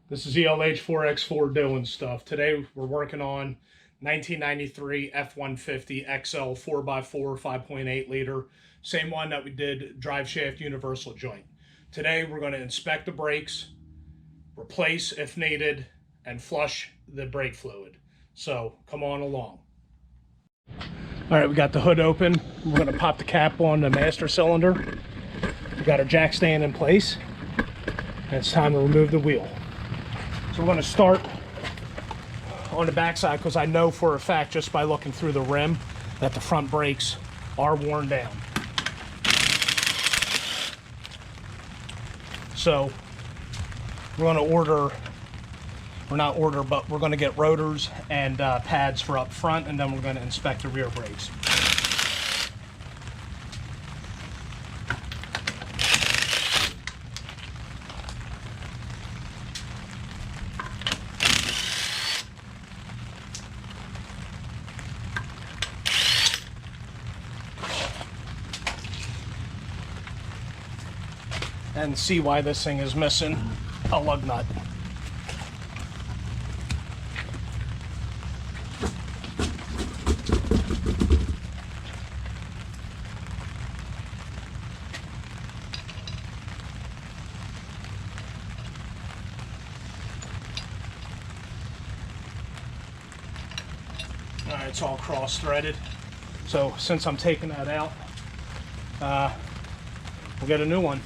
This is ELH4X4 doing stuff. Today we're working on 1993 F150 XL 4x4 5.8 liter. Same one that we did drive shaft universal joint. Today we're going to inspect the brakes, replace if needed, and flush the brake fluid. So come on along. All right, we got the hood open. We're going to pop the cap on the master cylinder. We got our jack stand in place. And it's time to remove the wheel. So we're going to start on the backside because I know for a fact just by looking through the rim that the front brakes are worn down. So we're going to order, or not order, but we're going to get rotors and pads for up front, and then we're going to inspect the rear brakes. And see why this thing is missing a lug nut. All right, it's all cross-threaded. So since I'm taking that out, we'll get a new one.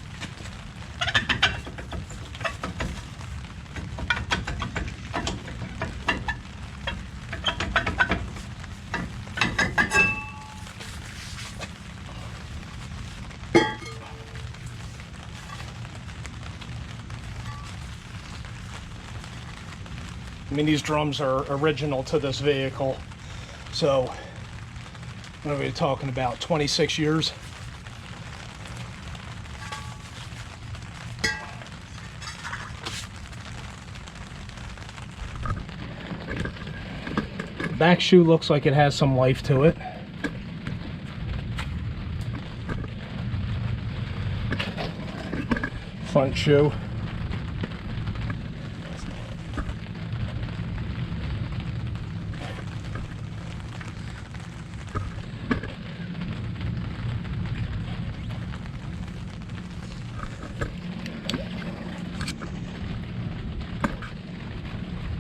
I mean, these drums are original to this vehicle, so what are we talking about, 26 years? Back shoe looks like it has some life to it. Front shoe.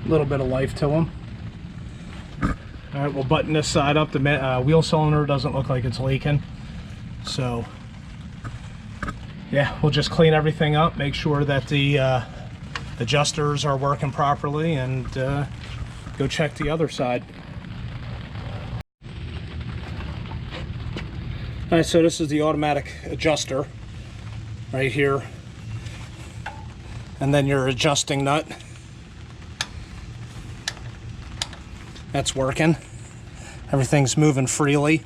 Little bit of life to them. All right, we'll button this side up. The wheel cylinder doesn't look like it's leaking, so yeah, we'll just clean everything up, make sure that the adjusters are working properly, and go check the other side. All right, so this is the automatic adjuster right here, and then your adjusting nut. That's working. Everything's moving freely.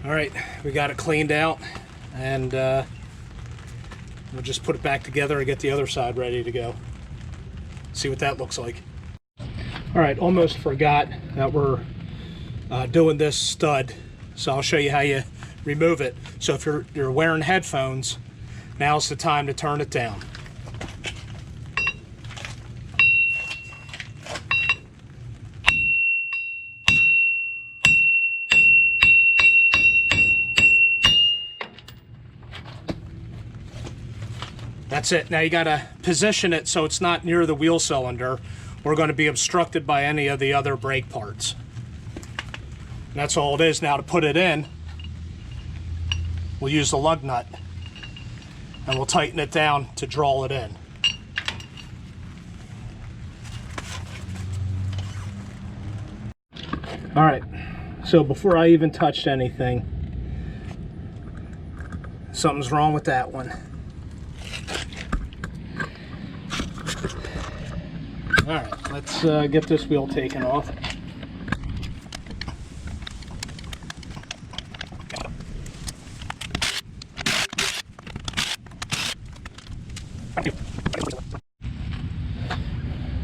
All right, we got it cleaned out, and we'll just put it back together and get the other side ready to go. See what that looks like. All right, almost forgot that we're doing this stud, so I'll show you how you remove it. So if you're wearing headphones, now's the time to turn it down. That's it. Now you got to position it so it's not near the wheel cylinder. We're going to be obstructed by any of the other brake parts. And that's all it is. Now to put it in, we'll use the lug nut and we'll tighten it down to draw it in. All right, so before I even touched anything, something's wrong with that one. All right, let's get this wheel taken off.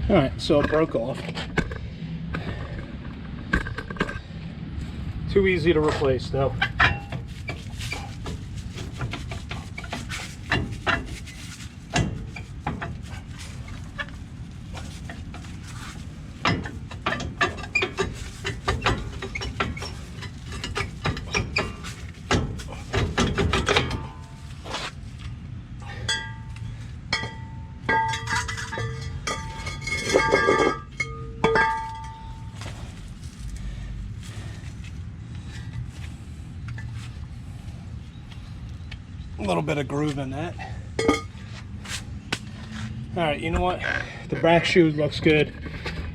All right, so it broke off. Too easy to replace though. A little bit of groove in that. All right, you know what? The back shoe looks good.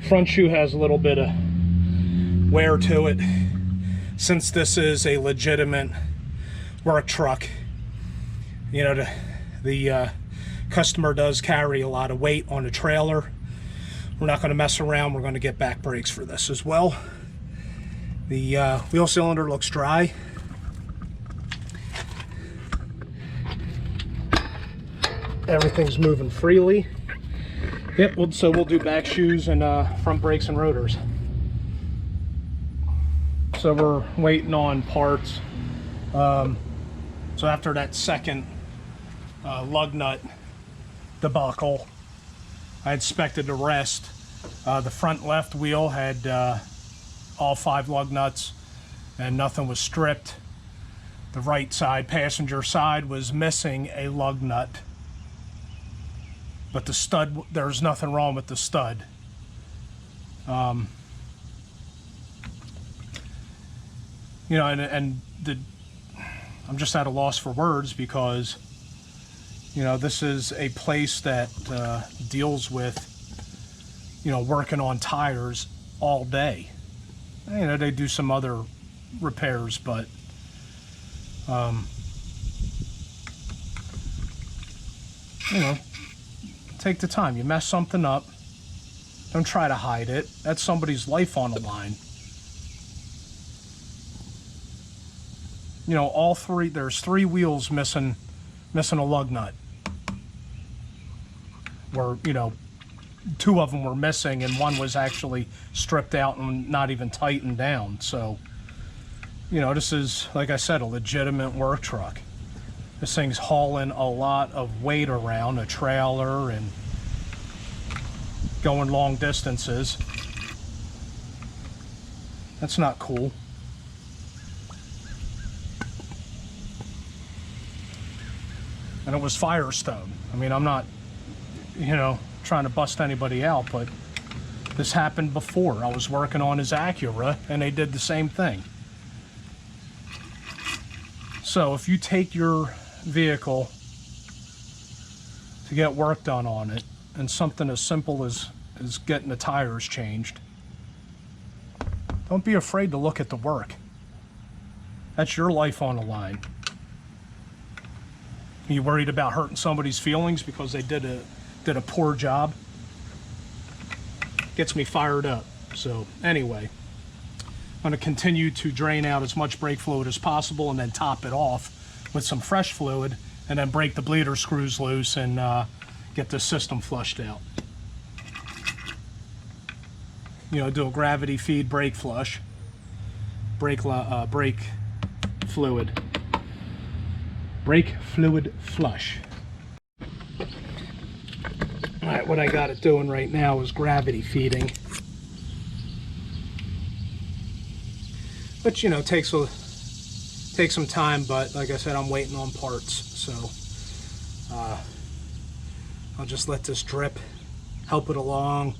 Front shoe has a little bit of wear to it. Since this is a legitimate work truck, you know, the customer does carry a lot of weight on the trailer. We're not going to mess around. We're going to get back brakes for this as well. The wheel cylinder looks dry. Everything's moving freely. Yep, so we'll do back shoes and front brakes and rotors. So we're waiting on parts. So after that second lug nut debacle, I inspected the rest. The front left wheel had all 5 lug nuts and nothing was stripped. The right side, passenger side, was missing a lug nut. But the stud, there's nothing wrong with the stud. You know, I'm just at a loss for words because, you know, this is a place that deals with, you know, working on tires all day. You know, they do some other repairs, but you know, take the time. You mess something up, don't try to hide it. That's somebody's life on the line. You know, all 3, there's 3 wheels missing a lug nut. Where, you know, 2 of them were missing and 1 was actually stripped out and not even tightened down. So, you know, this is, like I said, a legitimate work truck. This thing's hauling a lot of weight around, a trailer, and going long distances. That's not cool. And it was Firestone. I mean, I'm not, you know, trying to bust anybody out, but this happened before. I was working on his Acura and they did the same thing. So if you take your vehicle to get work done on it, and something as simple as getting the tires changed, don't be afraid to look at the work. That's your life on the line. Are you worried about hurting somebody's feelings because they did a poor job? Gets me fired up. So anyway, I'm going to continue to drain out as much brake fluid as possible and then top it off with some fresh fluid, and then break the bleeder screws loose and get the system flushed out. You know, do a gravity feed brake flush, brake fluid flush. All right, what I got it doing right now is gravity feeding, which, you know, takes some time, but like I said, I'm waiting on parts, so I'll just let this drip, help it along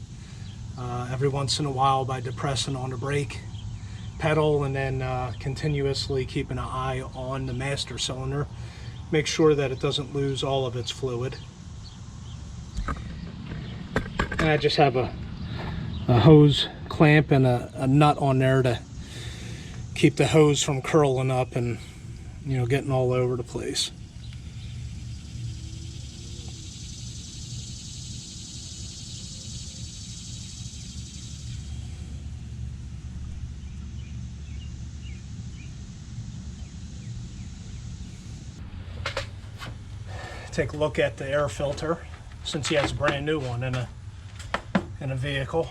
every once in a while by depressing on the brake pedal, and then continuously keeping an eye on the master cylinder. Make sure that it doesn't lose all of its fluid. And I just have a hose clamp and a nut on there to keep the hose from curling up and, you know, getting all over the place. Take a look at the air filter, since he has a brand new one in a vehicle.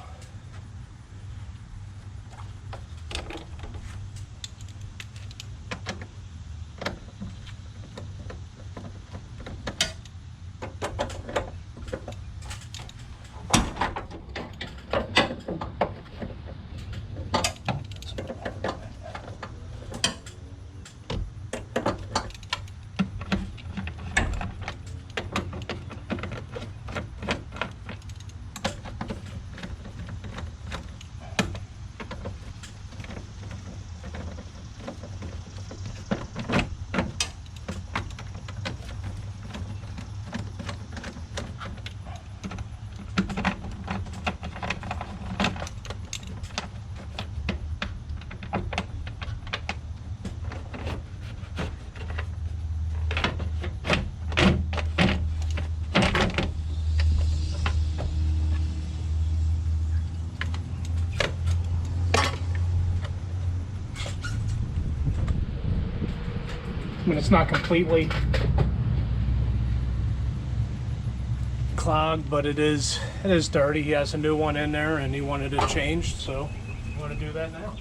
mean, it's not completely clogged, but it is dirty. He has a new one in there and he wanted it changed, so I'm going to do that now.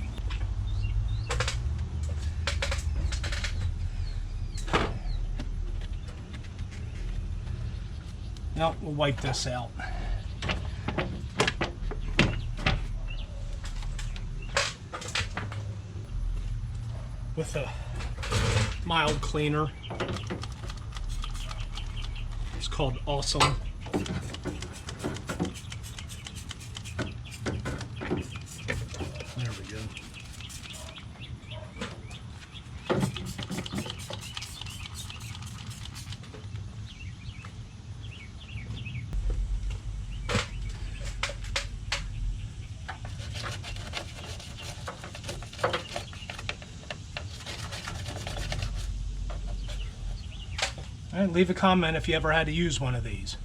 Now we'll wipe this out. With a mild cleaner. It's called Awesome. There we go. All right, leave a comment if you ever had to use one of these.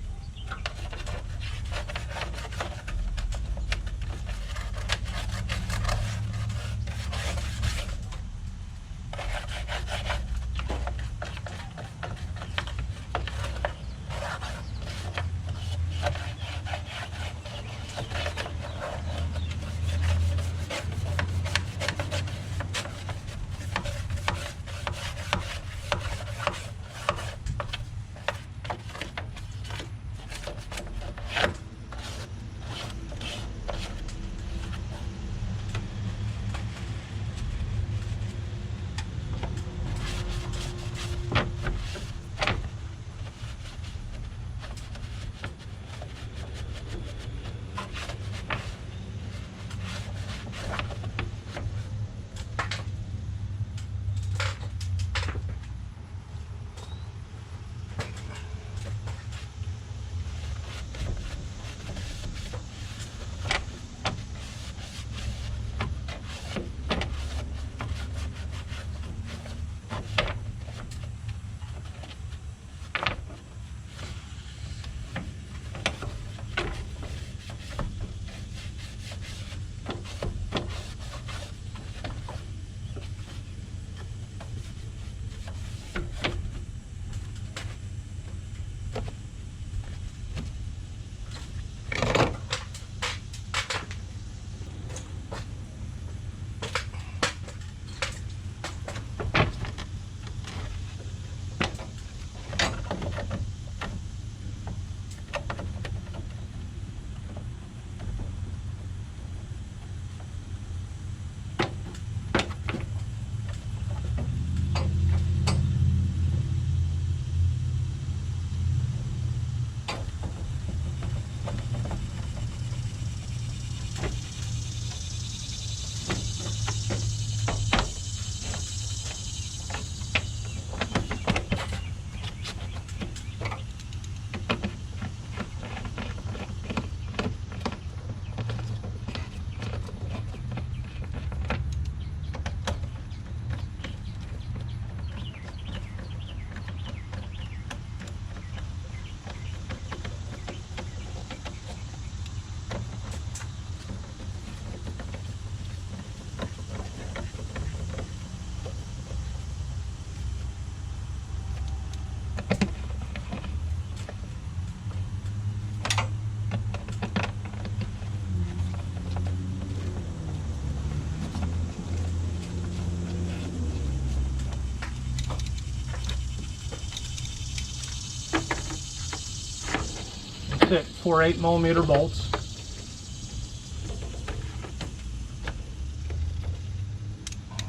Fit 4 8mm bolts.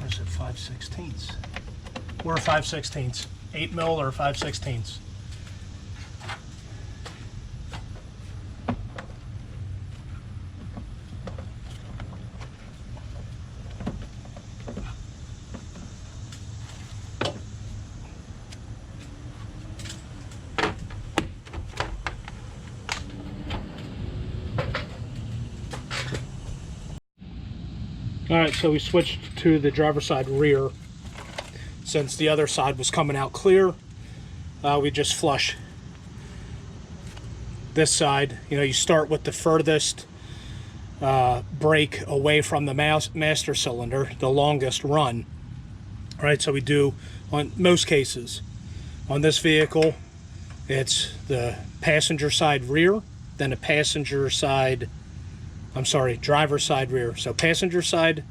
Where's it? 5/16. Or 5/16. 8mm or 5/16. Alright, so we switched to the driver's side rear. Since the other side was coming out clear, we just flush this side. You know, you start with the furthest brake away from the master cylinder, the longest run, All right, so we do, on most cases, on this vehicle, it's the passenger side rear, then the passenger side, driver side rear. So passenger side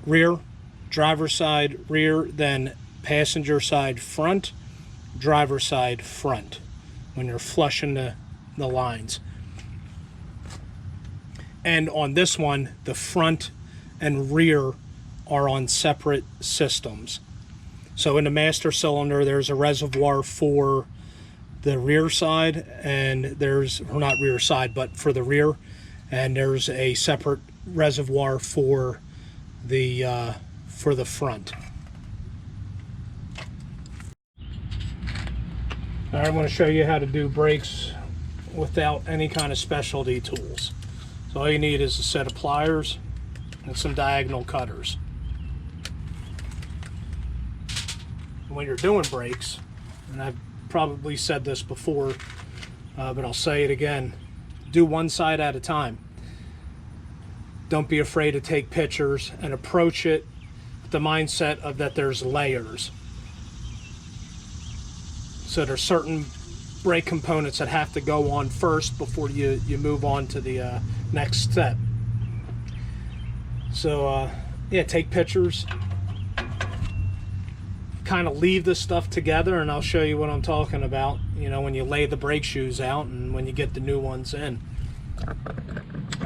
rear, driver side rear, then passenger side front, driver side front, when you're flushing the lines. And on this one, the front and rear are on separate systems. So in the master cylinder, there's a reservoir for the rear side, and there's, or not rear side, but for the rear, and there's a separate reservoir for the front. All right, I'm going to show you how to do brakes without any kind of specialty tools. So all you need is a set of pliers and some diagonal cutters. When you're doing brakes, and I've probably said this before, but I'll say it again, do one side at a time. Don't be afraid to take pictures and approach it with the mindset of that there's layers. So there's certain brake components that have to go on first before you move on to the next step. So yeah, take pictures, kind of leave this stuff together, and I'll show you what I'm talking about, you know, when you lay the brake shoes out and when you get the new ones in.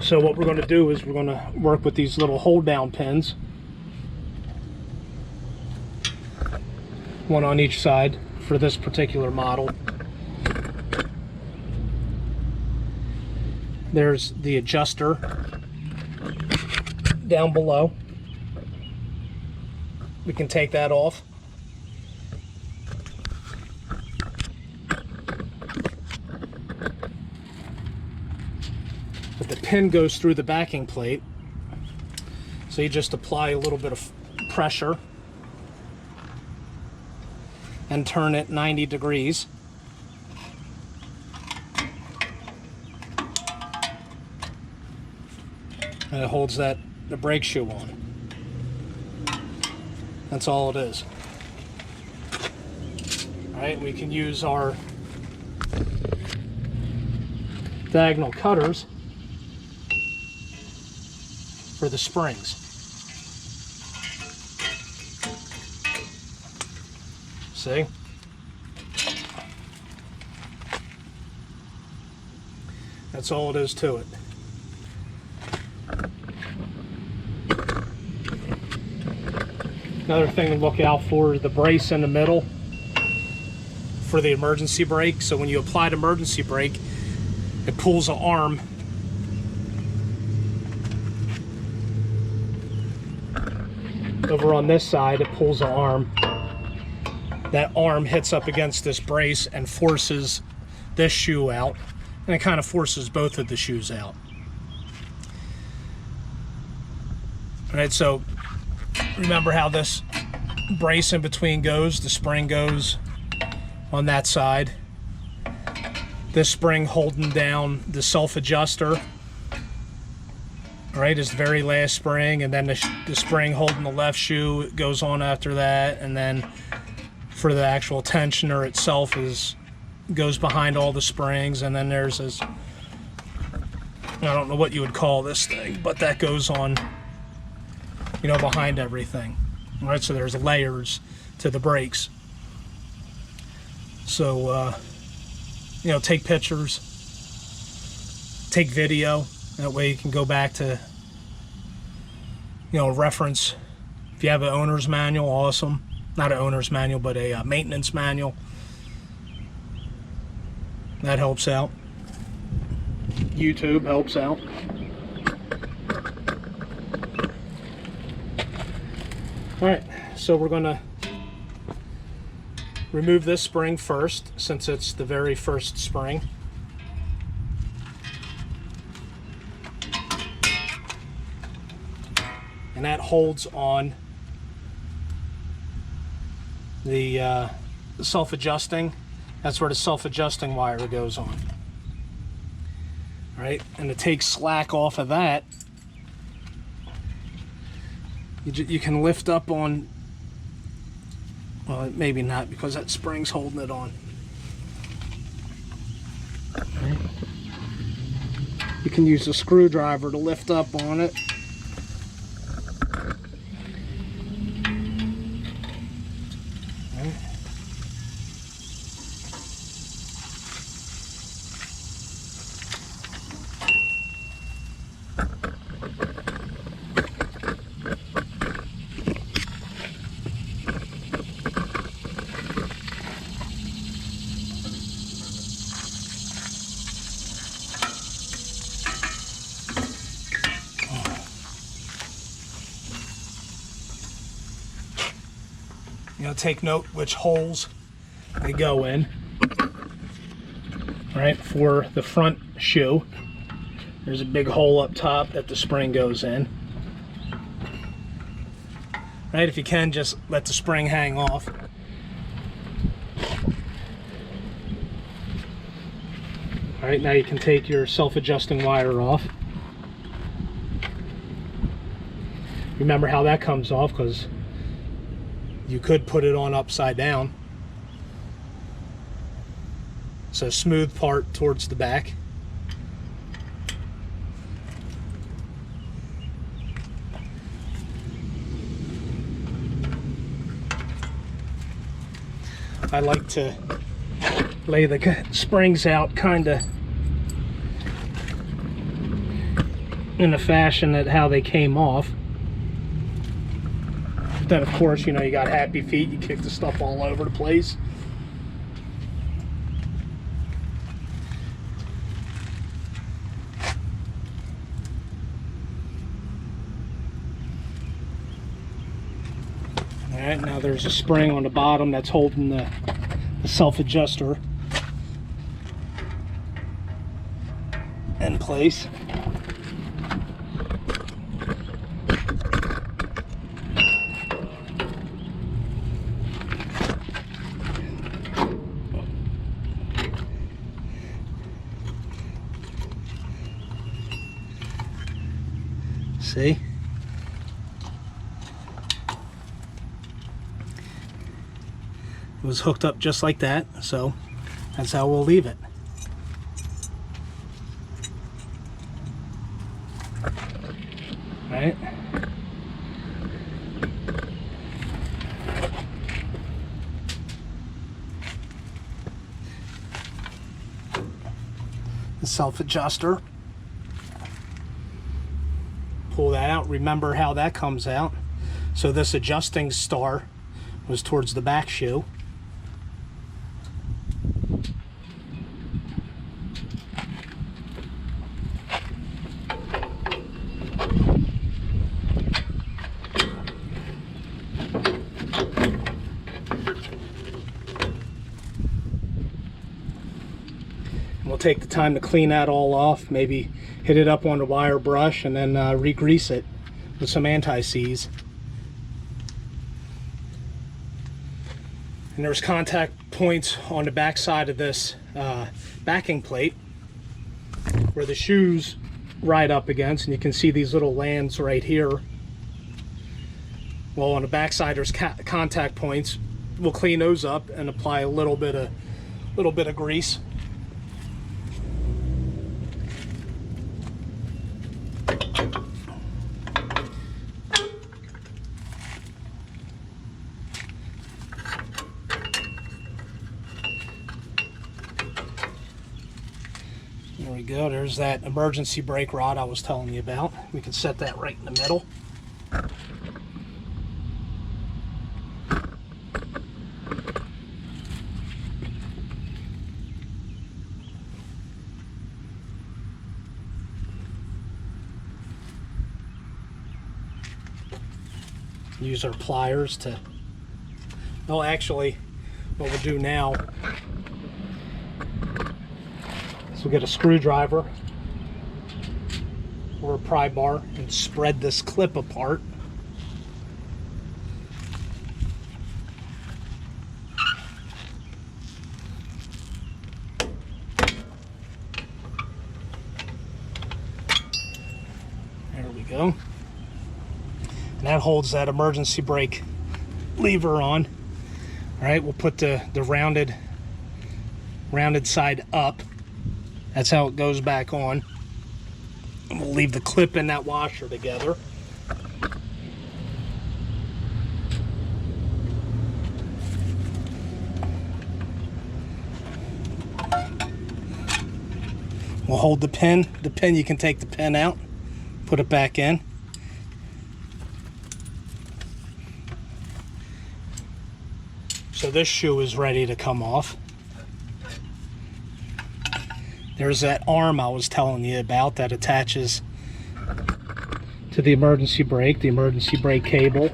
So what we're going to do is we're going to work with these little hold down pins, one on each side for this particular model. There's the adjuster down below. We can take that off. But the pin goes through the backing plate, so you just apply a little bit of pressure and turn it 90 degrees. And it holds the brake shoe on. That's all it is. All right, we can use our diagonal cutters for the springs. See? That's all it is to it. Another thing to look out for is the brace in the middle for the emergency brake. So when you apply the emergency brake, it pulls an arm over on this side. It pulls an arm. That arm hits up against this brace and forces this shoe out, and it kind of forces both of the shoes out. All right, so remember how this brace in between goes. The spring goes on that side. This spring holding down the self-adjuster, right, is the very last spring, and then the spring holding the left shoe goes on after that, and then for the actual tensioner itself goes behind all the springs, and then there's this, I don't know what you would call this thing, but that goes on, you know, behind everything. All right, so there's layers to the brakes. So you know, take pictures, take video, that way you can go back to, you know, reference. If you have an owner's manual, awesome. Not an owner's manual, but a maintenance manual. That helps out. YouTube helps out. Alright, so we're going to remove this spring first, since it's the very first spring. And that holds on the self-adjusting. That's where the self-adjusting wire goes on. All right, and to take slack off of that, you can lift up on Well, maybe not, because that spring's holding it on. Okay. You can use a screwdriver to lift up on it. Okay. You know, take note which holes they go in. All right, for the front shoe, there's a big hole up top that the spring goes in. Right, if you can, just let the spring hang off. All right, now you can take your self-adjusting wire off. Remember how that comes off, because you could put it on upside down. So smooth part towards the back. I like to lay the springs out kind of in a fashion that how they came off. Then of course, you know, you got happy feet, you kick the stuff all over the place. All right, now there's a spring on the bottom that's holding the self-adjuster in place. See? It was hooked up just like that, so that's how we'll leave it. All right. The self-adjuster. Pull that out. Remember how that comes out. So this adjusting star was towards the back shoe. We'll take the time to clean that all off, maybe hit it up on the wire brush and then re-grease it with some anti-seize. And there's contact points on the back side of this backing plate where the shoes ride up against, and you can see these little lands right here. Well, on the back side there's contact points. We'll clean those up and apply a little bit of grease. There we go. There's that emergency brake rod I was telling you about. We can set that right in the middle. Use our pliers to, well, actually what we'll do now is we'll get a screwdriver or a pry bar and spread this clip apart. There we go. And that holds that emergency brake lever on. All right, we'll put the rounded side up. That's how it goes back on. And we'll leave the clip and that washer together. We'll hold the pin. The pin, you can take the pin out, put it back in. So this shoe is ready to come off. There's that arm I was telling you about that attaches to the emergency brake cable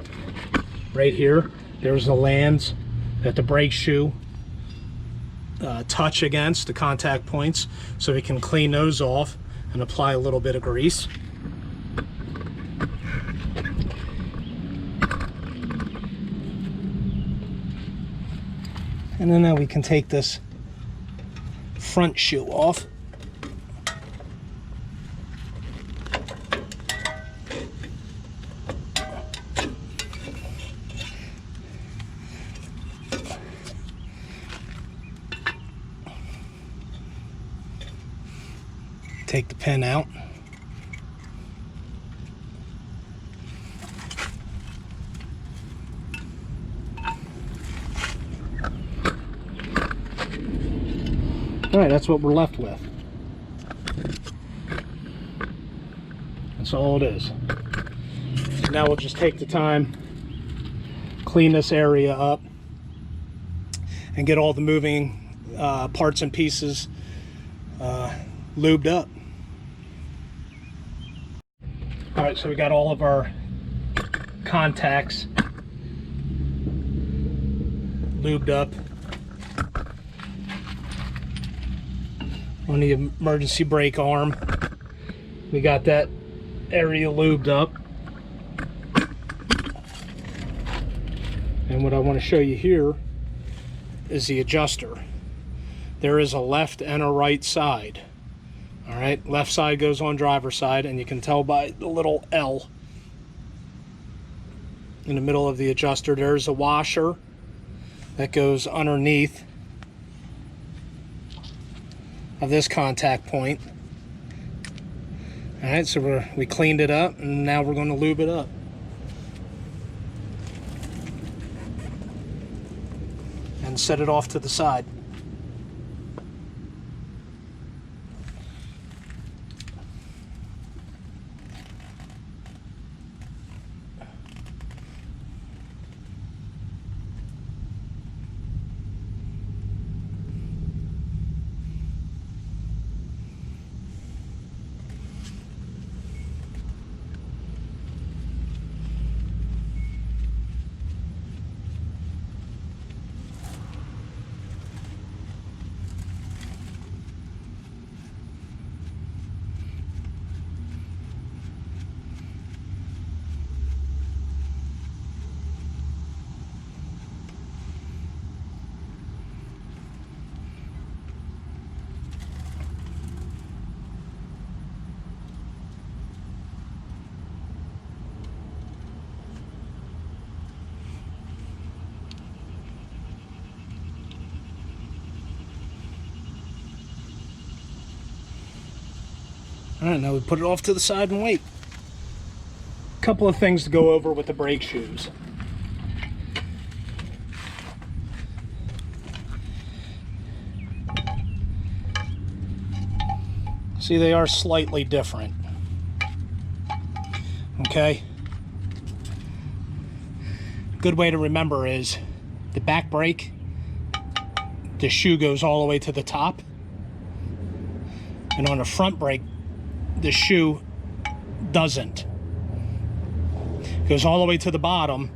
right here. There's the lands that the brake shoe touch against, the contact points, so we can clean those off and apply a little bit of grease. And then now we can take this front shoe off. Take the pin out. All right, that's what we're left with. That's all it is. So now we'll just take the time, clean this area up, and get all the moving parts and pieces lubed up. All right, so we got all of our contacts lubed up on the emergency brake arm. We got that area lubed up. And what I want to show you here is the adjuster. There is a left and a right side. All right, left side goes on driver's side, and you can tell by the little L in the middle of the adjuster. There's a washer that goes underneath of this contact point. All right, so we cleaned it up, and now we're going to lube it up. And set it off to the side. All right, now we put it off to the side and wait. A couple of things to go over with the brake shoes. See, they are slightly different. Okay? Good way to remember is the back brake, the shoe goes all the way to the top. And on the front brake, the shoe doesn't. It goes all the way to the bottom,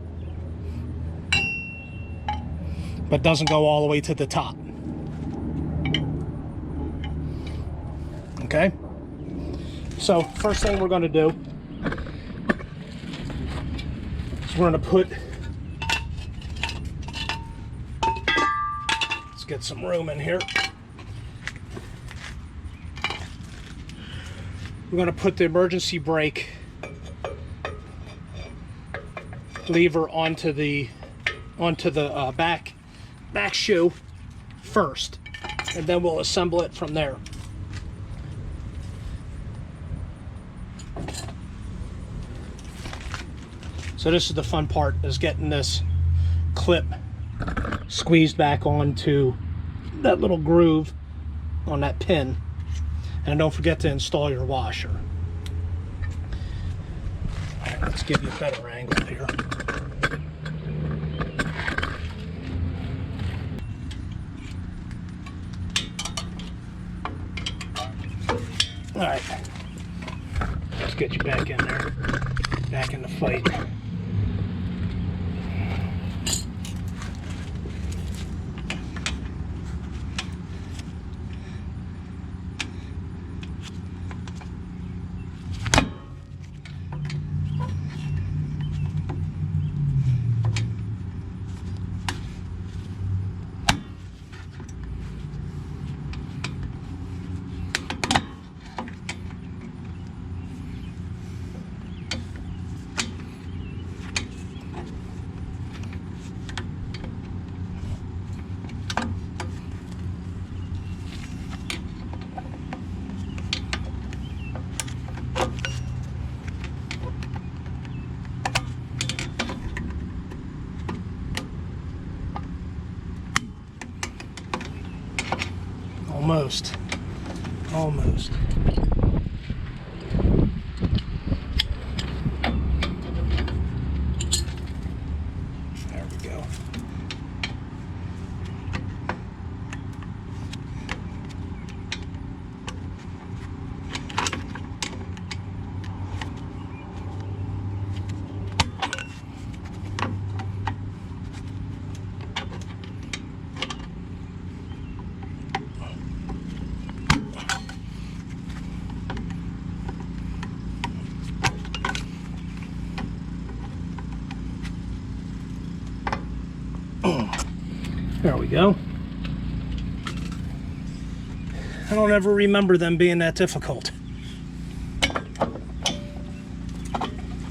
but doesn't go all the way to the top. Okay? So, first thing we're going to do is we're going to put, let's get some room in here. We're going to put the emergency brake lever onto the back back shoe first, and then we'll assemble it from there. So this is the fun part, is getting this clip squeezed back onto that little groove on that pin. And don't forget to install your washer. All right, let's give you a better angle here. All right, let's get you back in there, back in the fight. Almost. Almost. There we go. There we go. I don't ever remember them being that difficult. I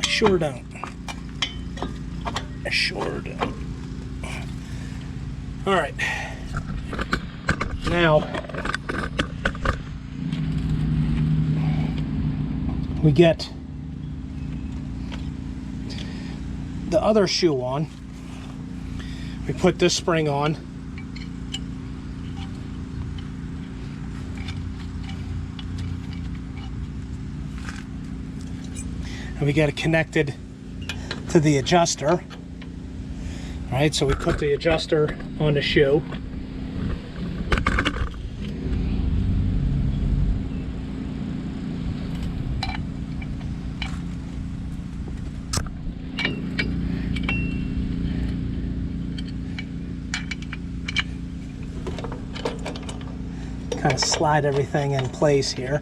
sure don't. I sure don't. All right. Now, we get the other shoe on. We put this spring on. And we get it connected to the adjuster. All right, so we put the adjuster on the shoe. Kind of slide everything in place here.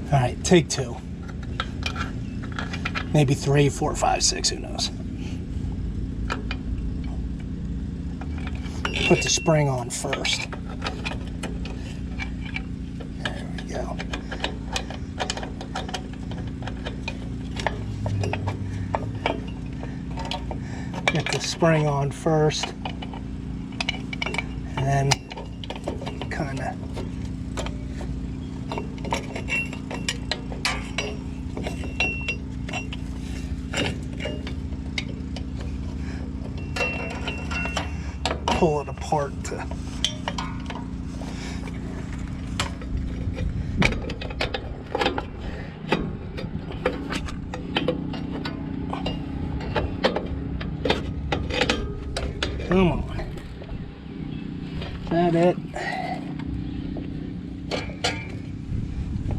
All right, take two. Maybe 3, 4, 5, 6, who knows. Put the spring on first. There we go. Get the spring on first. And then kind of pull it apart to come on. Is that it?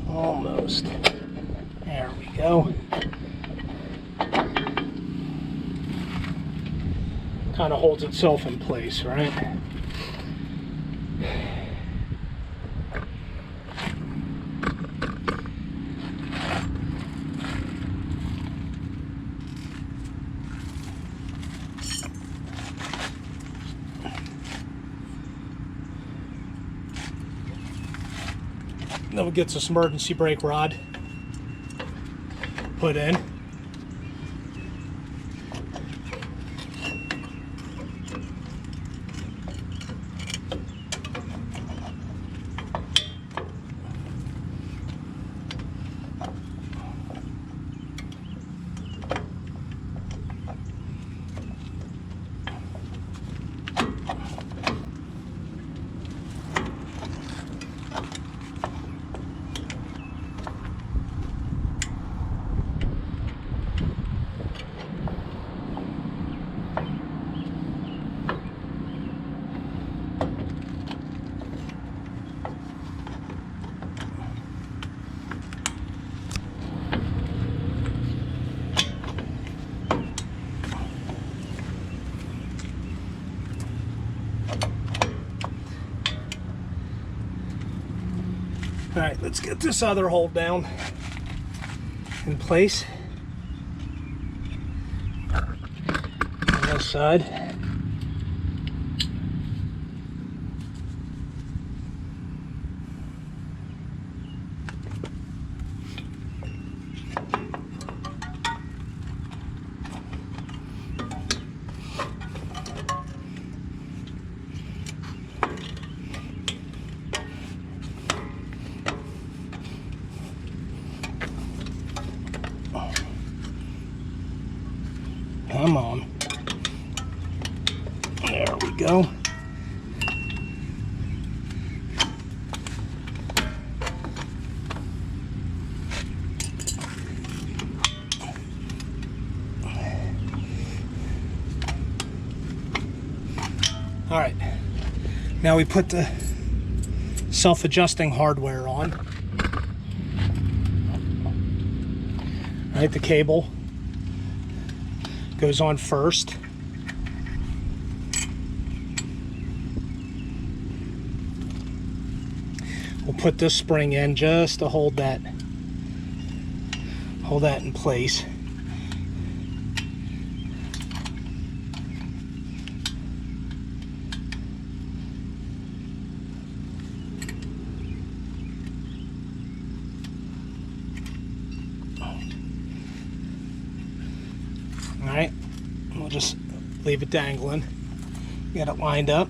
Almost. There we go. kind of holds itself in place, right? Then we'll get this emergency brake rod put in. All right, let's get this other hole down in place on this side. Come on. There we go. All right. Now we put the self-adjusting hardware on. All right, the cable goes on first. We'll put this spring in just to hold that in place. All right, we'll just leave it dangling, get it lined up,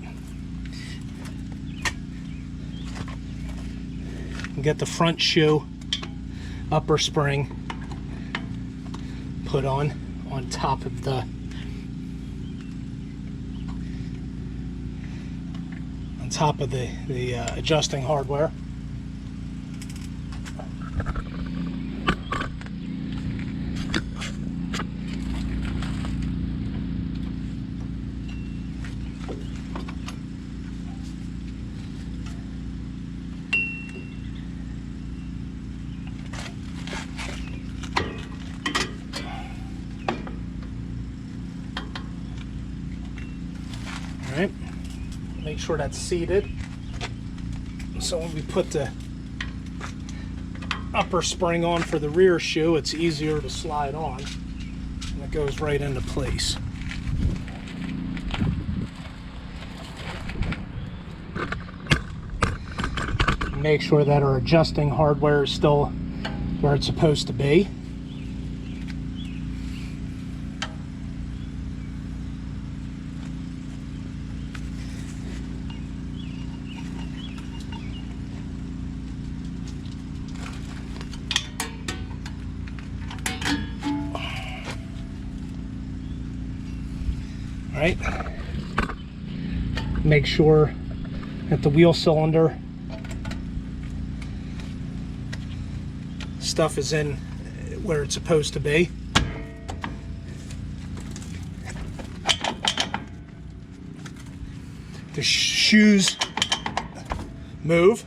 and get the front shoe upper spring put on top of the adjusting hardware. Right, make sure that's seated, so when we put the upper spring on for the rear shoe, it's easier to slide on, and it goes right into place. Make sure that our adjusting hardware is still where it's supposed to be. Right, make sure that the wheel cylinder stuff is in where it's supposed to be. The shoes move.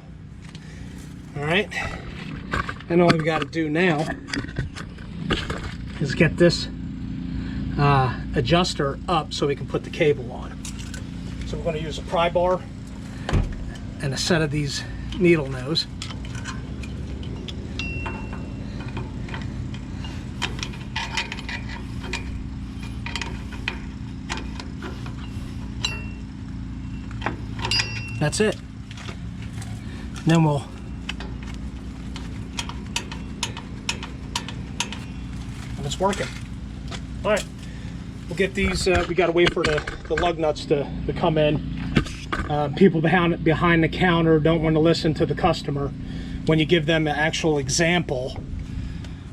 All right, and all we got to do now is get this adjuster up so we can put the cable on. So we're going to use a pry bar and a set of these needle nose. That's it. And then we'll and it's working. All right, we'll get these. We got to wait for the lug nuts to come in. People behind the counter don't want to listen to the customer when you give them an actual example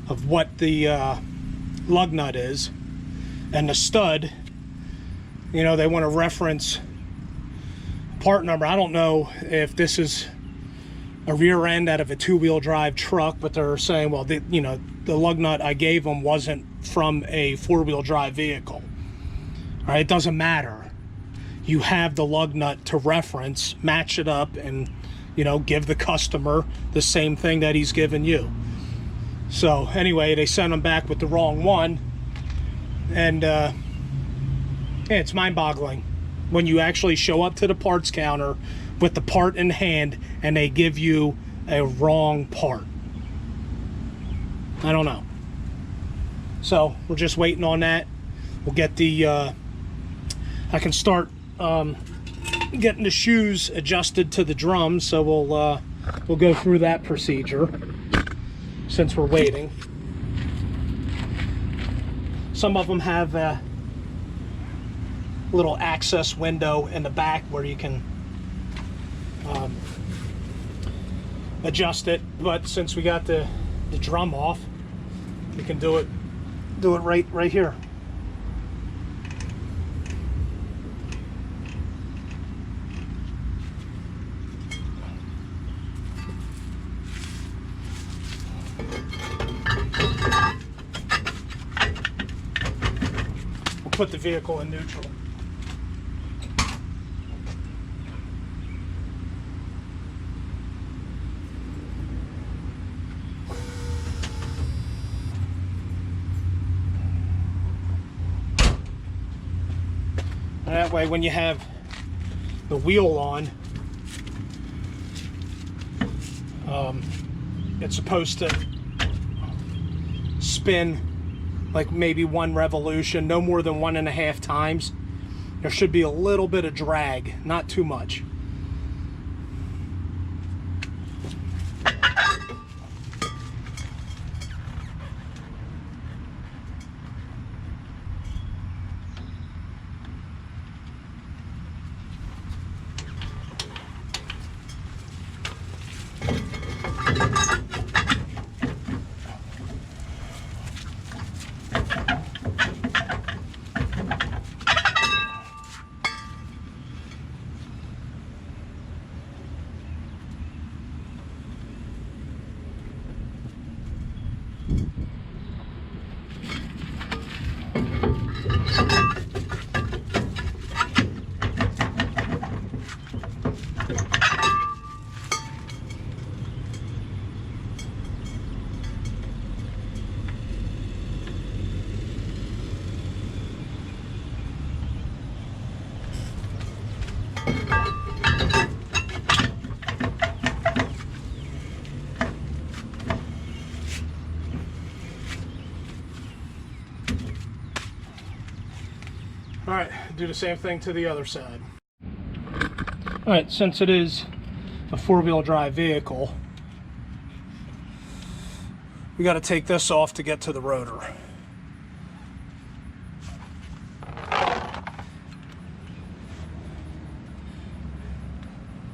of what the lug nut is and the stud. You know, they want to reference part number. I don't know if this is a rear end out of a two-wheel drive truck, but they're saying, well, you know, the lug nut I gave them wasn't from a four-wheel drive vehicle. All right, it doesn't matter. You have the lug nut to reference, match it up, and, you know, give the customer the same thing that he's given you. So anyway, they sent them back with the wrong one, and yeah, it's mind-boggling when you actually show up to the parts counter with the part in hand and they give you a wrong part. I don't know. So we're just waiting on that. We'll get the I can start getting the shoes adjusted to the drums, so we'll go through that procedure since we're waiting. Some of them have a little access window in the back where you can adjust it, but since we got the drum off, we can do it right here. We'll put the vehicle in neutral. That way, when you have the wheel on, it's supposed to spin like maybe one revolution, no more than 1.5 times. There should be a little bit of drag, not too much. All right, do the same thing to the other side. All right, since it is a four-wheel drive vehicle, we got to take this off to get to the rotor.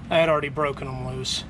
I had already broken them loose.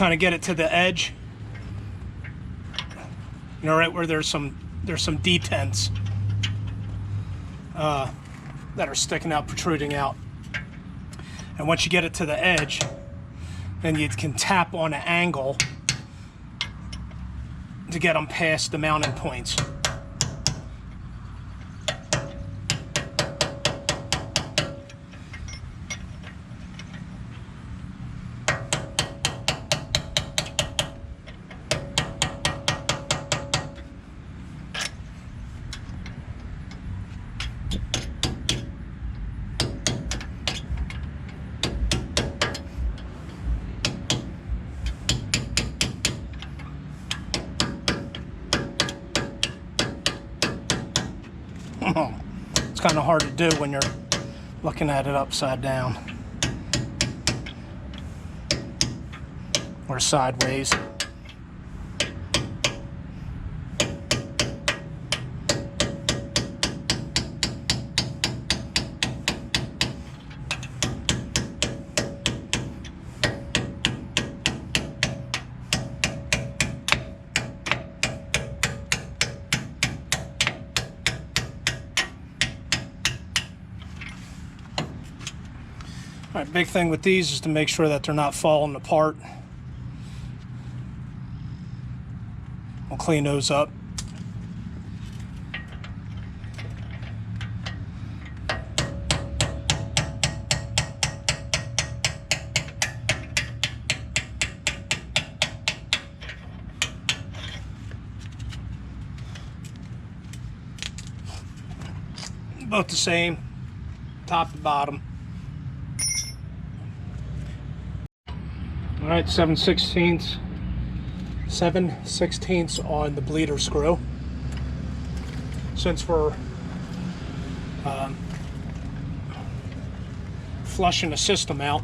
kind of get it to the edge, you know, right where there's some detents that are sticking out, protruding out. And once you get it to the edge, then you can tap on an angle to get them past the mounting points. It's kind of hard to do when you're looking at it upside down or sideways. All right, big thing with these is to make sure that they're not falling apart. We'll clean those up. Both the same, top to bottom. All right, 7/16 on the bleeder screw. Since we're flushing the system out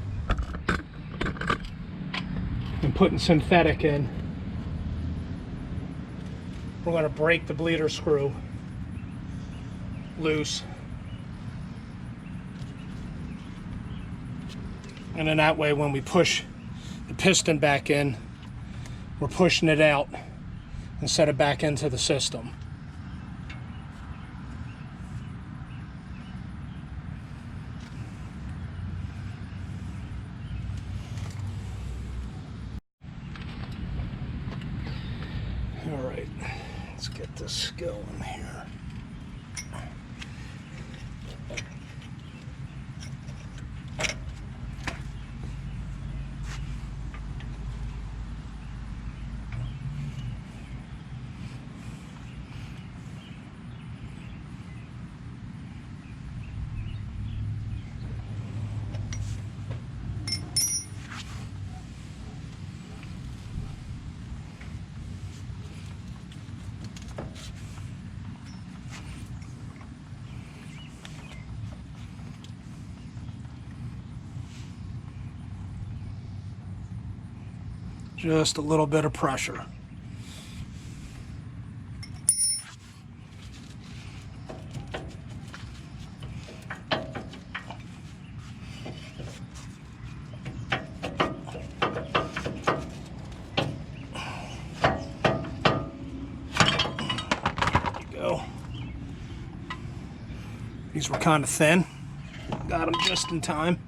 and putting synthetic in, we're going to break the bleeder screw loose. And then that way when we push the piston back in, we're pushing it out instead of back into the system. All right, let's get this going here. Just a little bit of pressure. There you go. These were kind of thin. Got them just in time.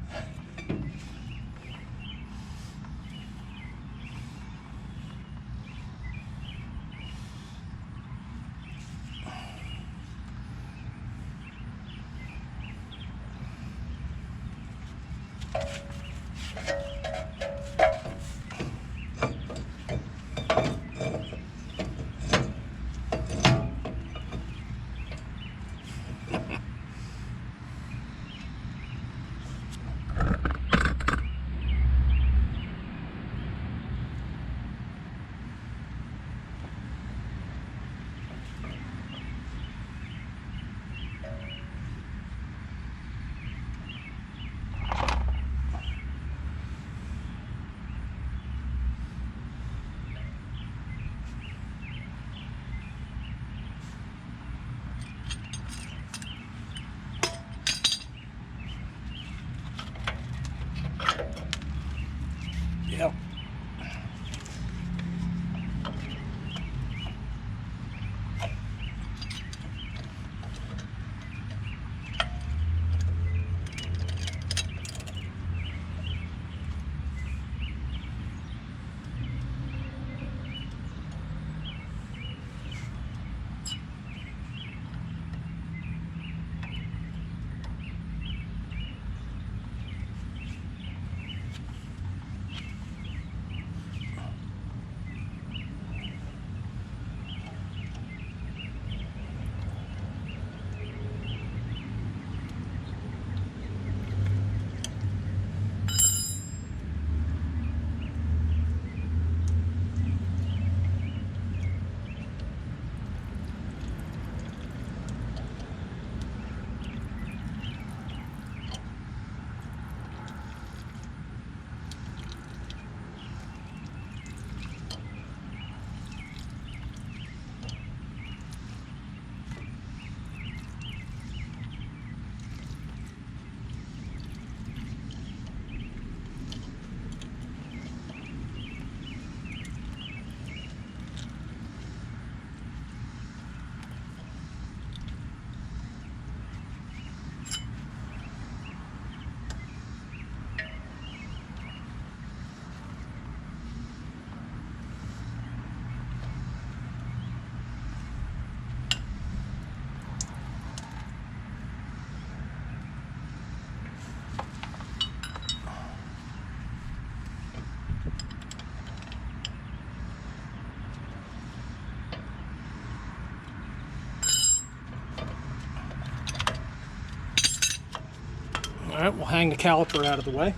right, we'll hang the caliper out of the way.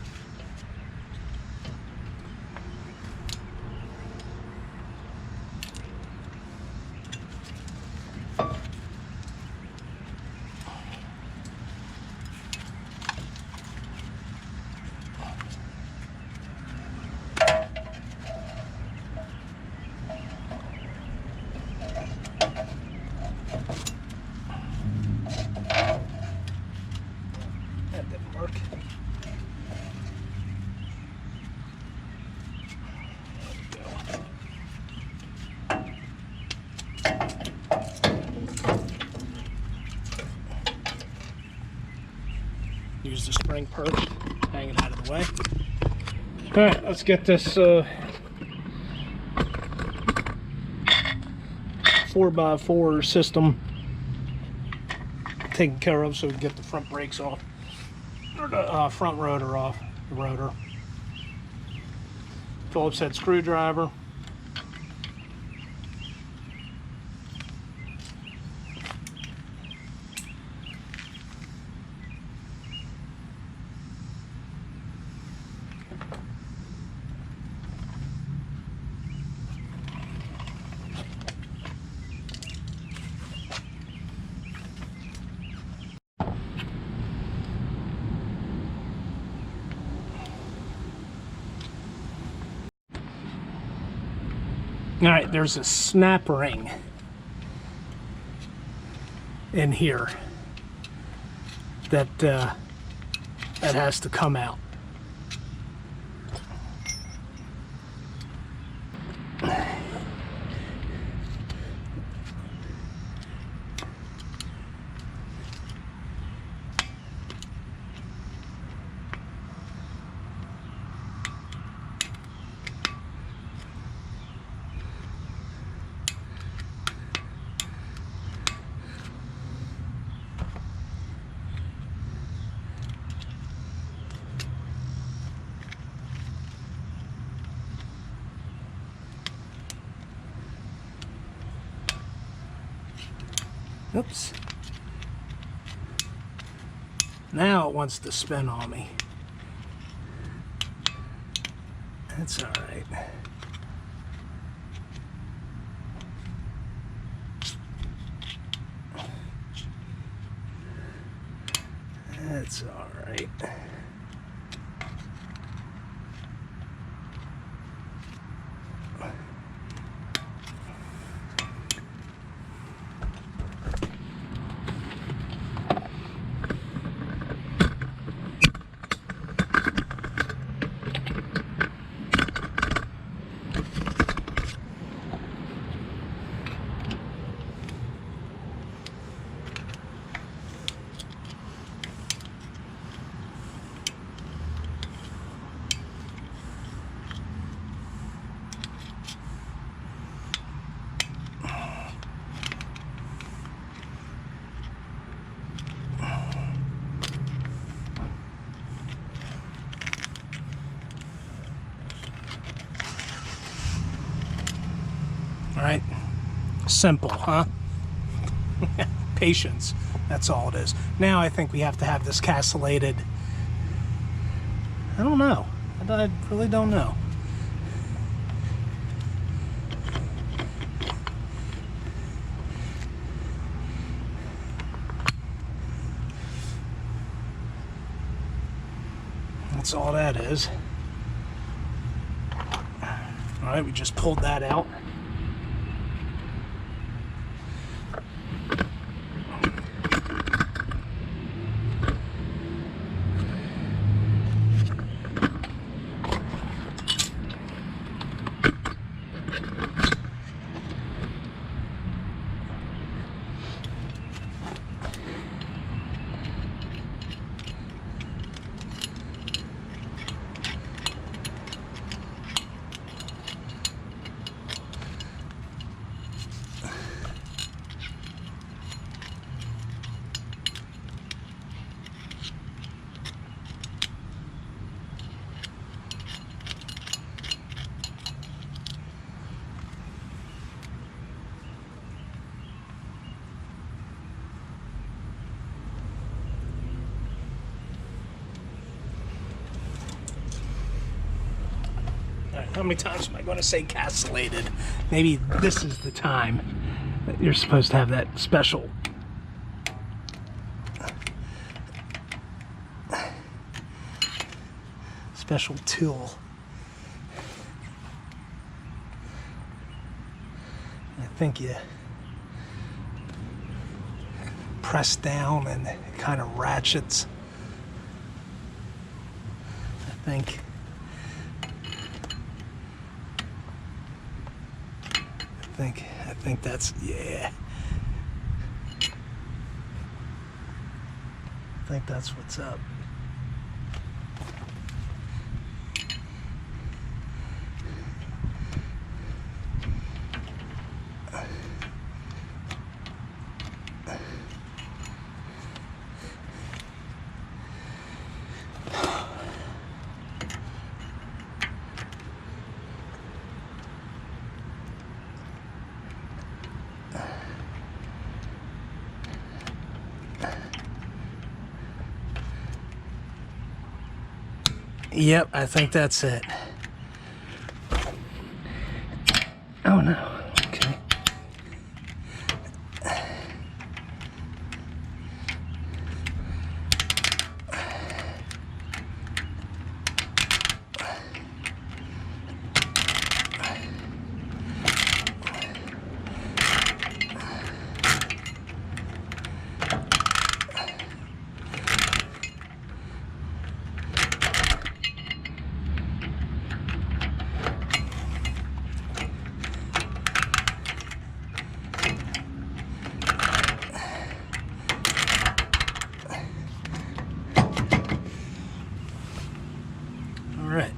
That didn't work. Use the spring perch, hang it out of the way. All right, let's get this 4x4 system taken care of so we can get the front brakes off, or the front rotor off, the rotor. Phillips head screwdriver. All right, there's a snap ring in here that has to come out. Oops. Now it wants to spin on me. That's all right. That's all right. All right, simple, huh? Patience, that's all it is. Now I think we have to have this castellated. I don't know, I really don't know. That's all that is. All right, we just pulled that out. How many times am I going to say castellated? Maybe this is the time that you're supposed to have that special tool. I think you press down and it kind of ratchets. I think that's, yeah. I think that's what's up. Yep, I think that's it. Oh no, okay. All right.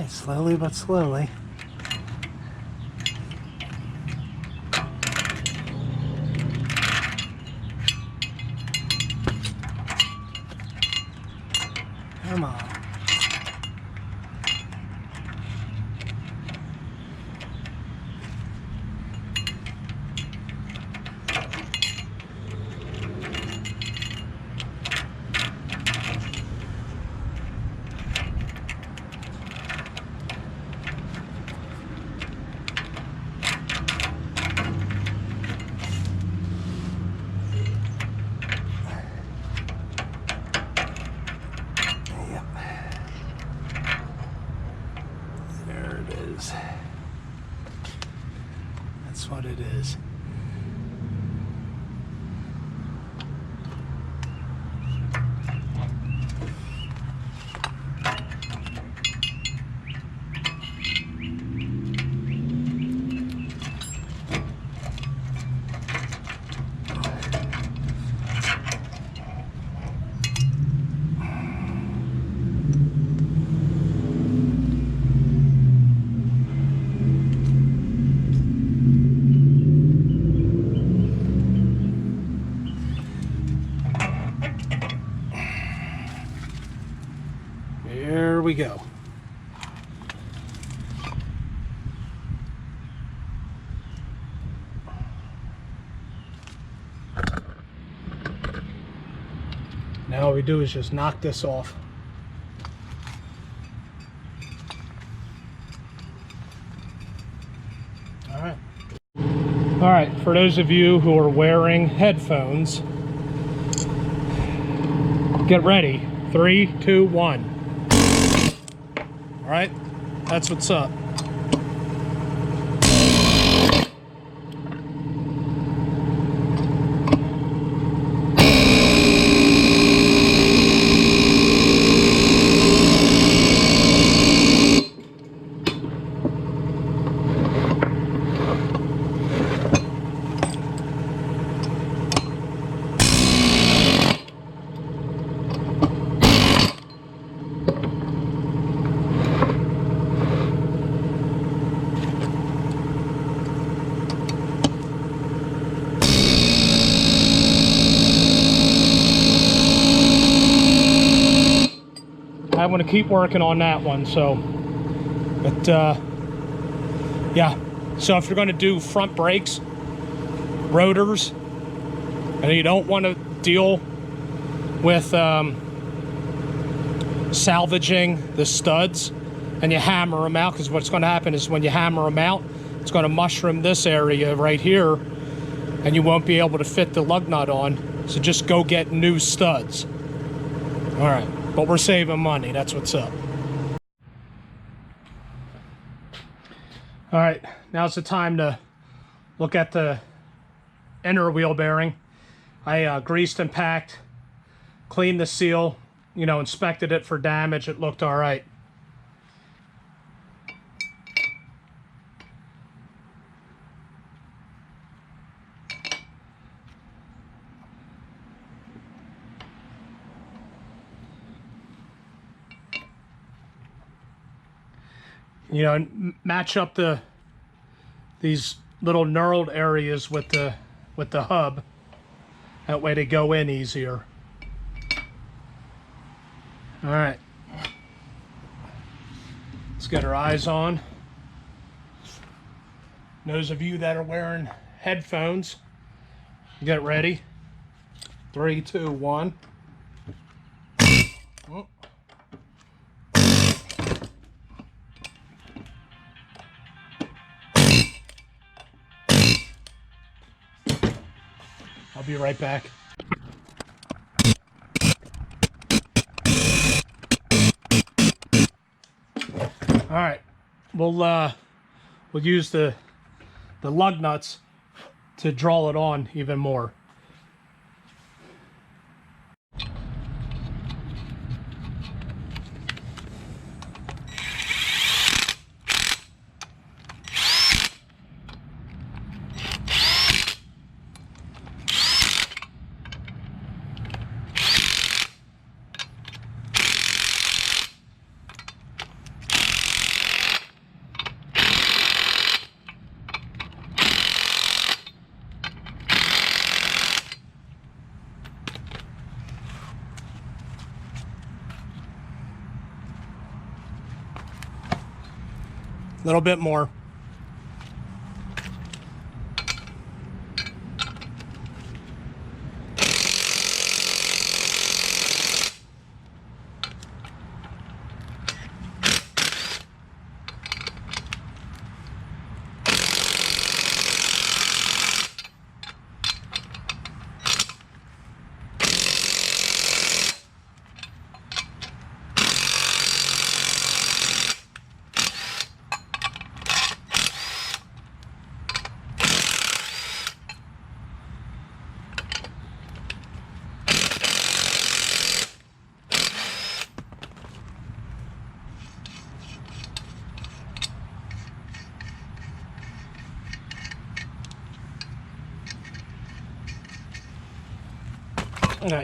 Slowly but slowly. Come on. That's what it is. There we go. Now all we do is just knock this off. All right. All right, for those of you who are wearing headphones, get ready. 3, 2, 1. All right, that's what's up. I'm going to keep working on that one. So, but yeah. So if you're going to do front brakes, rotors, and you don't want to deal with salvaging the studs, and you hammer them out, because what's going to happen is when you hammer them out, it's going to mushroom this area right here, and you won't be able to fit the lug nut on. So just go get new studs. All right, but we're saving money. That's what's up. All right, now's the time to look at the inner wheel bearing. I greased and packed, cleaned the seal, you know, inspected it for damage. It looked all right. You know, and match up these little knurled areas with the hub. That way they go in easier. All right. Let's get our eyes on. Those of you that are wearing headphones, get ready. 3, 2, 1. Oh. I'll be right back. All right, we'll use the lug nuts to draw it on even more. A little bit more.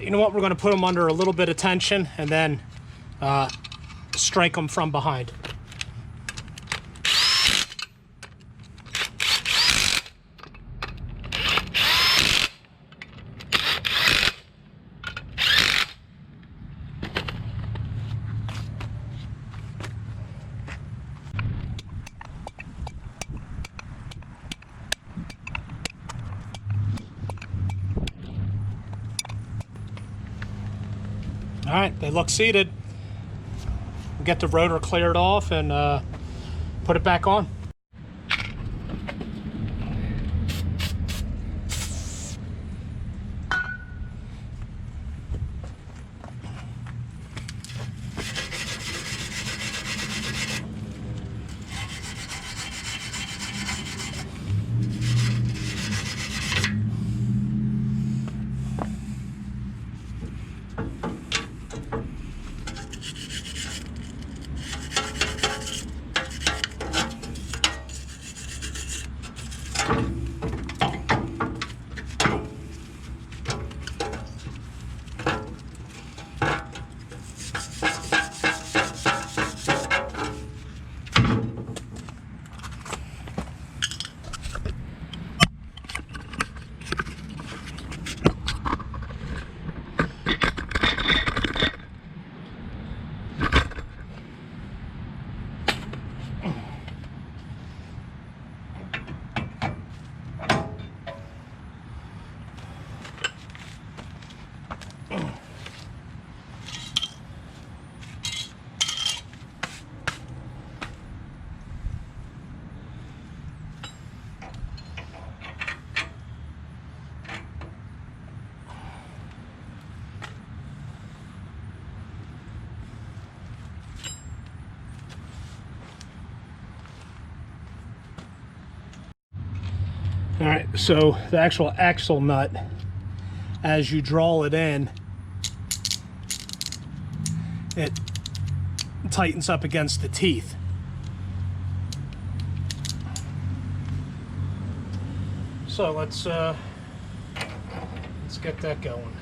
You know what? We're going to put them under a little bit of tension and then strike them from behind. All right, they look seated. We'll get the rotor cleared off and put it back on. All right, so the actual axle nut, as you draw it in, it tightens up against the teeth. So let's get that going.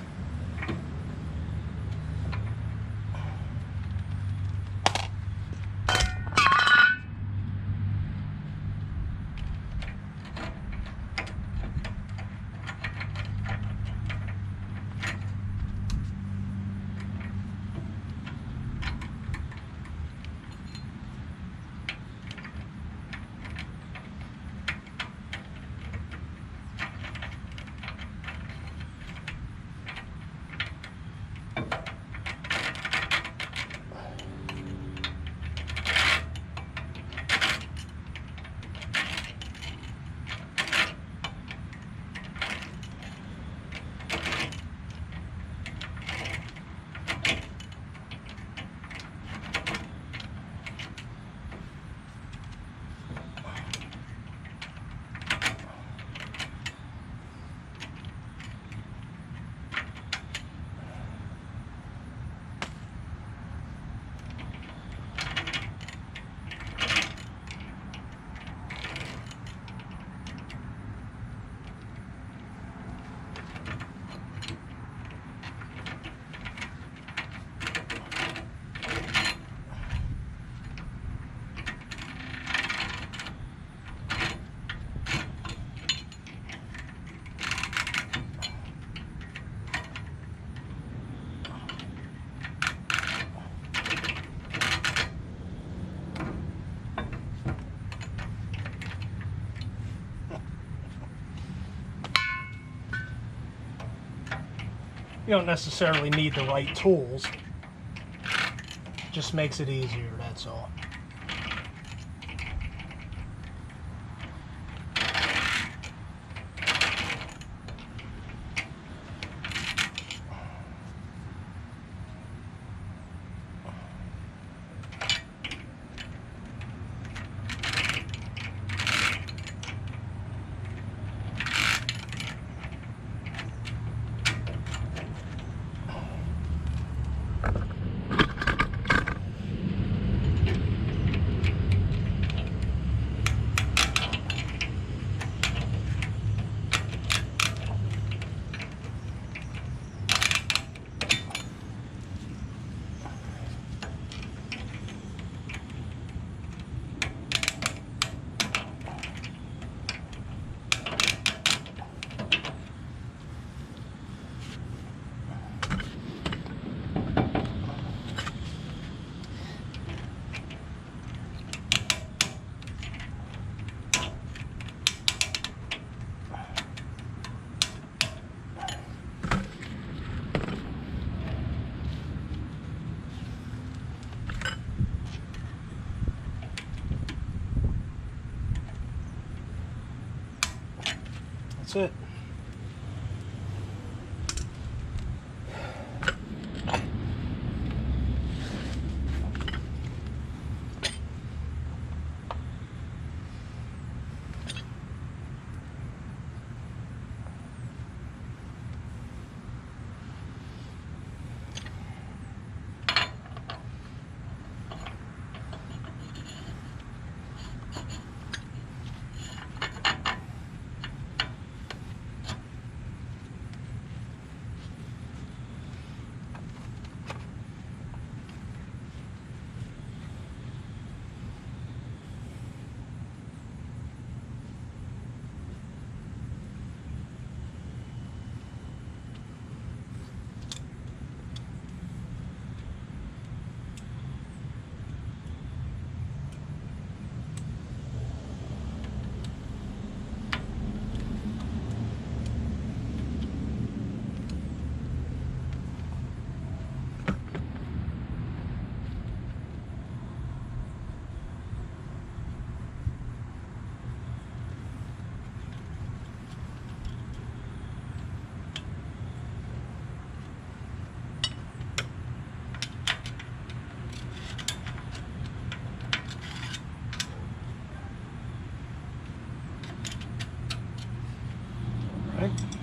You don't necessarily need the right tools. Just makes it easier, that's all. That's it. right.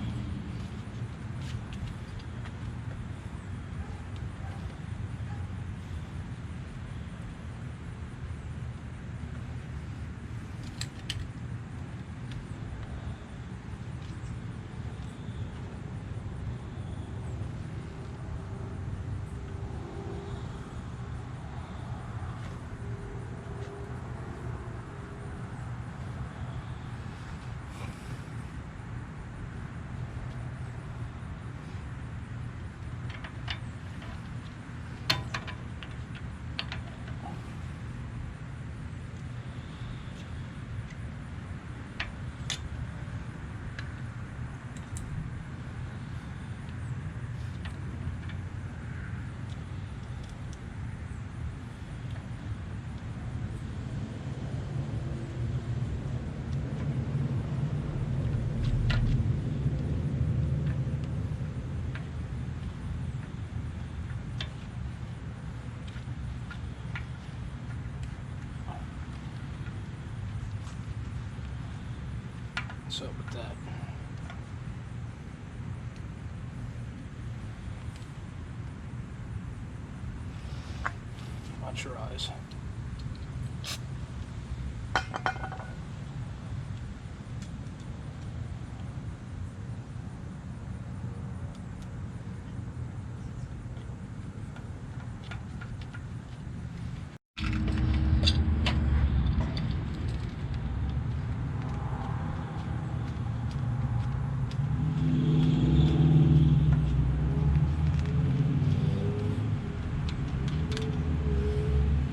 What's up with that? Watch your eyes.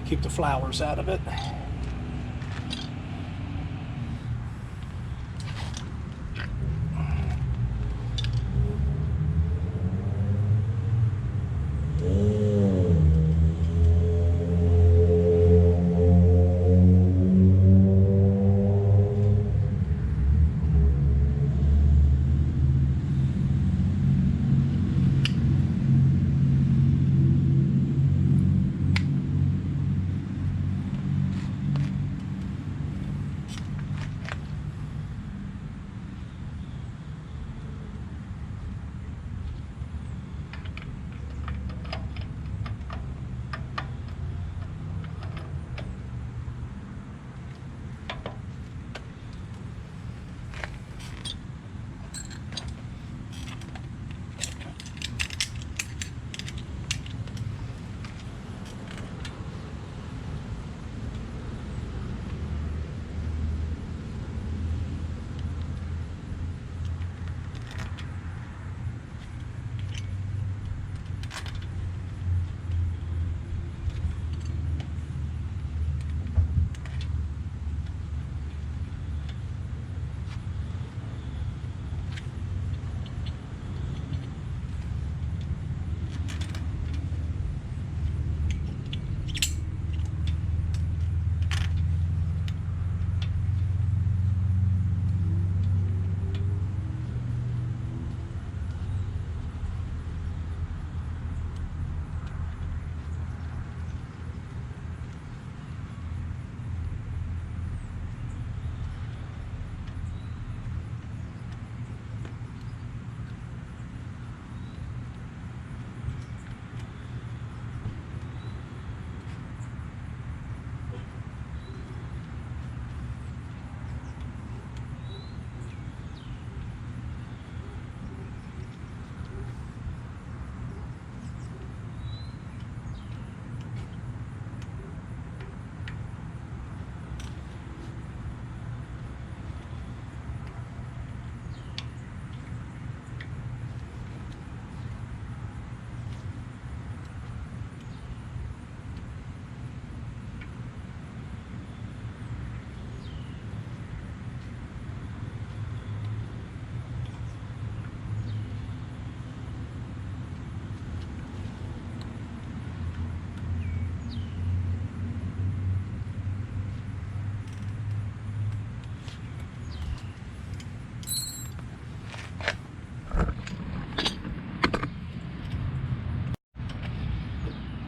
Keep the flowers out of it.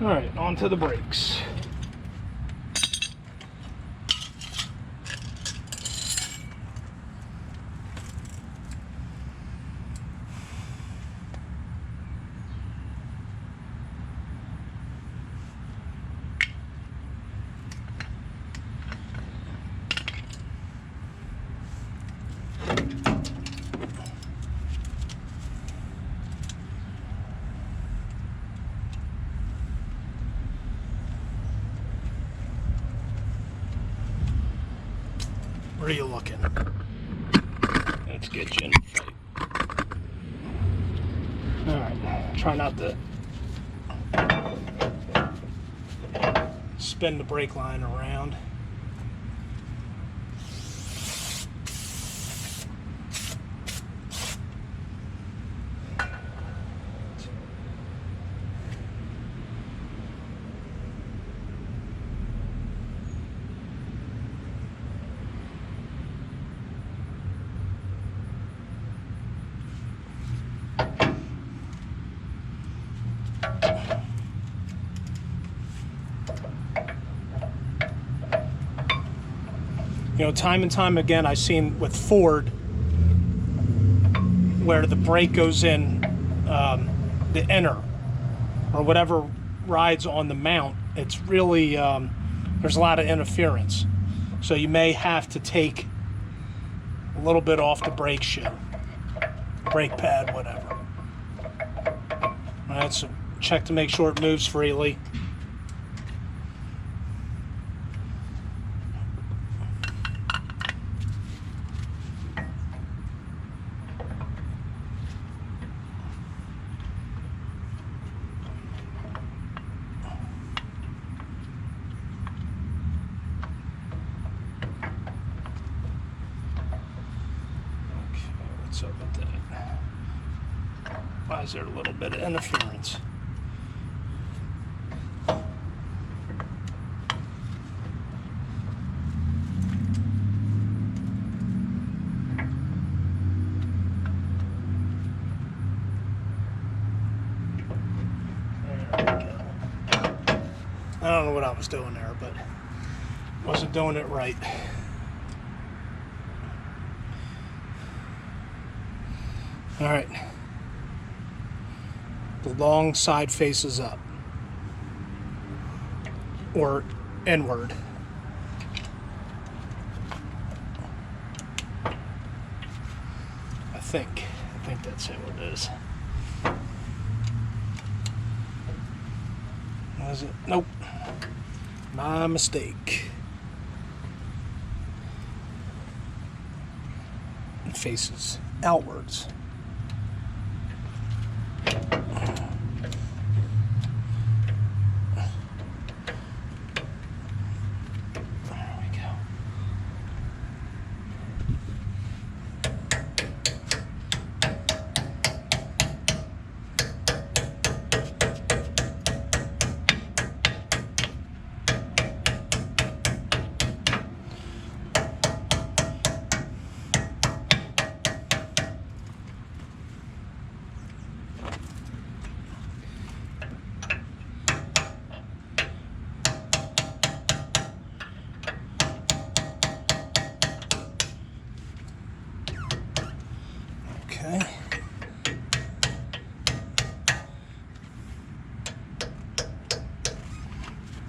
All right, on to the brakes. are you looking? Let's get you in. Alright, try not to spin the brake line around. You know, time and time again, I've seen with Ford where the brake goes in the inner or whatever rides on the mount. It's really, there's a lot of interference. So you may have to take a little bit off the brake shoe, brake pad, whatever. All right, so check to make sure it moves freely. What's up with that? Why is there a little bit of interference? There we go. I don't know what I was doing there, but wasn't doing it right. All right, the long side faces up, or inward. I think that's how it is. Was it? Nope, my mistake. It faces outwards. Okay.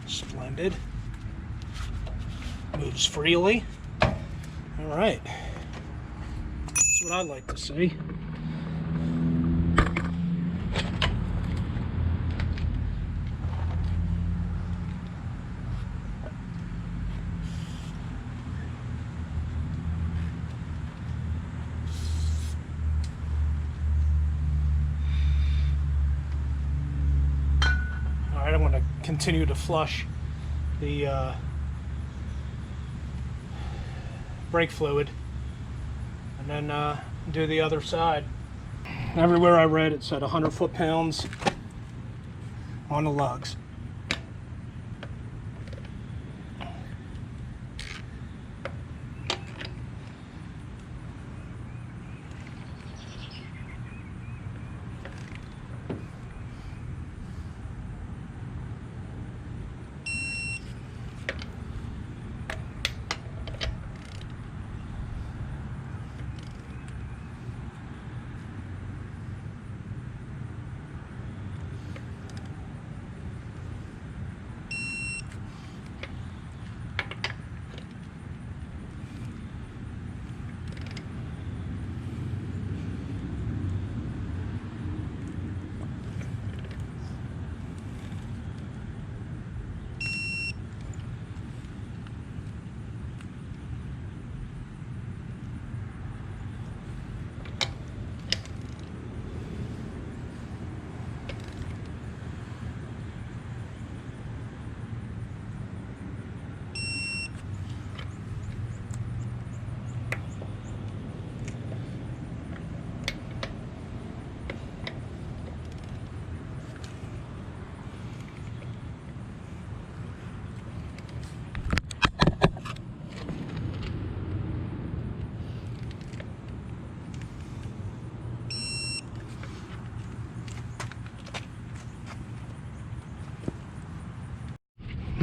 Splendid. Moves freely. All right. That's what I like to see. I'm going to continue to flush the brake fluid and then do the other side. Everywhere I read it said 100 foot-pounds on the lugs.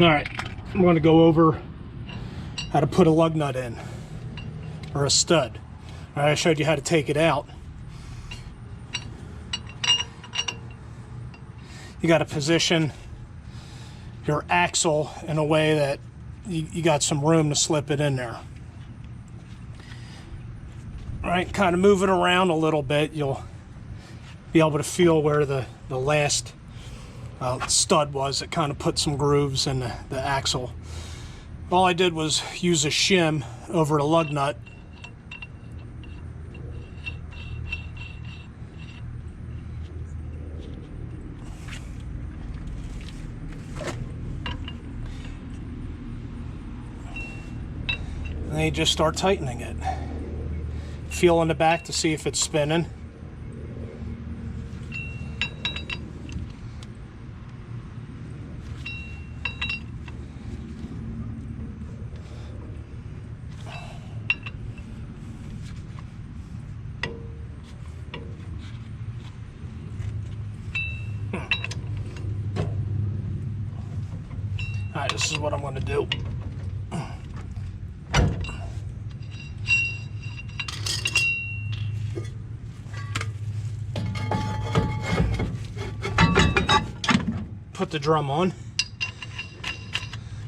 All right, I'm going to go over how to put a lug nut in, or a stud. All right, I showed you how to take it out. You got to position your axle in a way that you got some room to slip it in there. All right, kind of move it around a little bit. You'll be able to feel where the last stud was. It kind of put some grooves in the axle. All I did was use a shim over the lug nut. And then you just start tightening it. Feel in the back to see if it's spinning. All right, this is what I'm going to do. Put the drum on,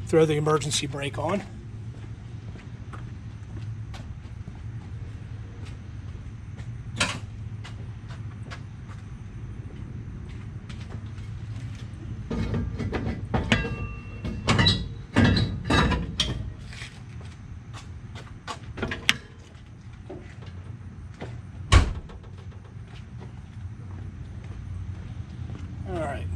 throw the emergency brake on. All right.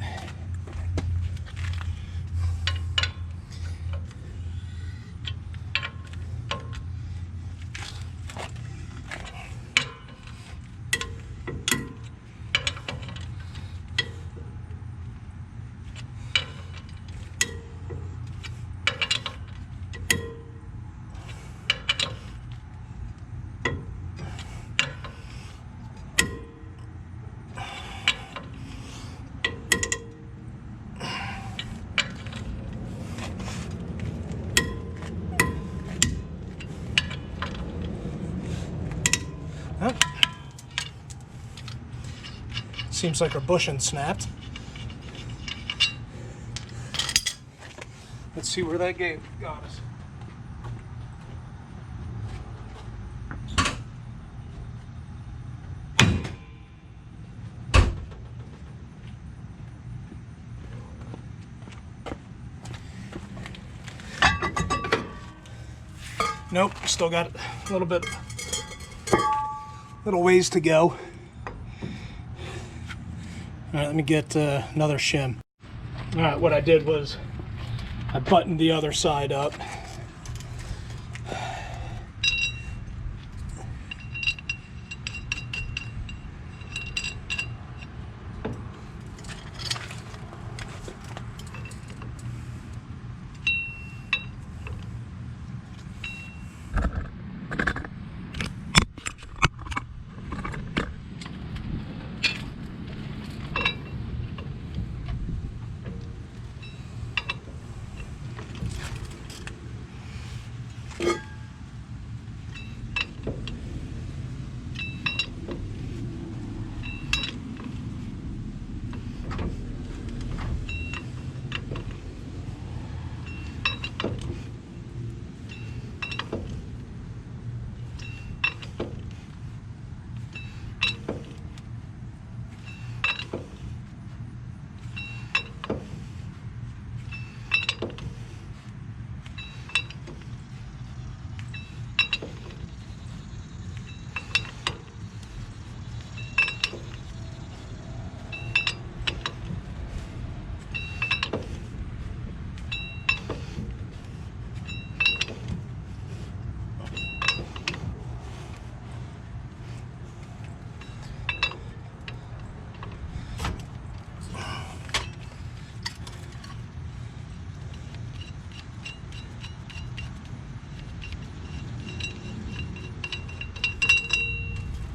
Seems like our bushing snapped. Let's see where that got us. Nope, still got a little ways to go. All right, let me get another shim. All right, what I did was I buttoned the other side up.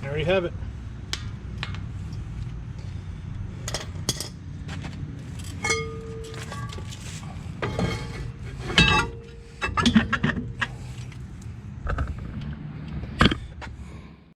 There you have it.